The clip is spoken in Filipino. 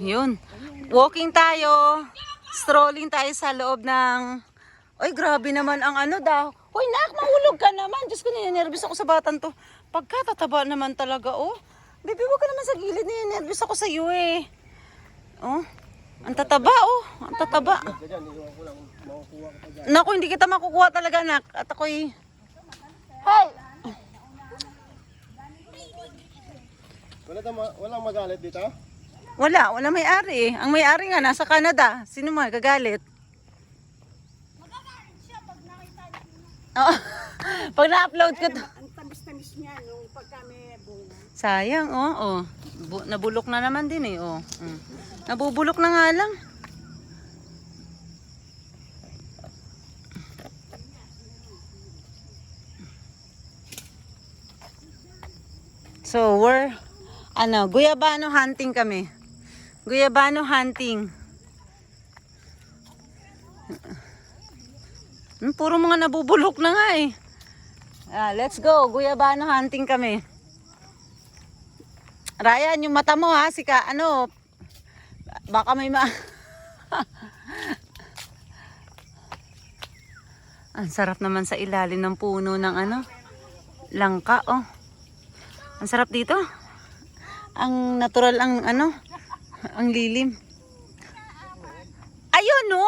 Yun. Walking tayo. Strolling tayo sa loob ng... Ay, grabe naman ang ano daw. Hoy, nak, mahulog ka naman. Diyos ko, ninenervous ako sa batan to. Pagkatataba naman talaga, oh. Baby, wag ka naman sa gilid. Ninenervous ako sa iyo, eh. Oh, ang tataba, oh. Ang tataba. Naku, hindi kita makukuha talaga, nak. At ako'y... Hey! Walang magalit dito? Wala may-ari. Ang may-ari nga nasa Canada. Sino magagalit? Magagalit siya pag nakita niya. Oo. Pag na-upload ko to. Ang tamis-tamis niya nung pagka may bunga. Sayang, oh. Nabulok na naman din eh, oh. Nabubulok na nga lang. So, guyabano hunting kami. Guyabano hunting. Puro mga nabubulok na nga eh. Let's go, guyabano hunting kami. Ryan, yung mata mo ha, baka may Ang sarap naman sa ilalim ng puno ng langka, oh. Ang sarap dito. Ang natural ang lilim. Ayun, no?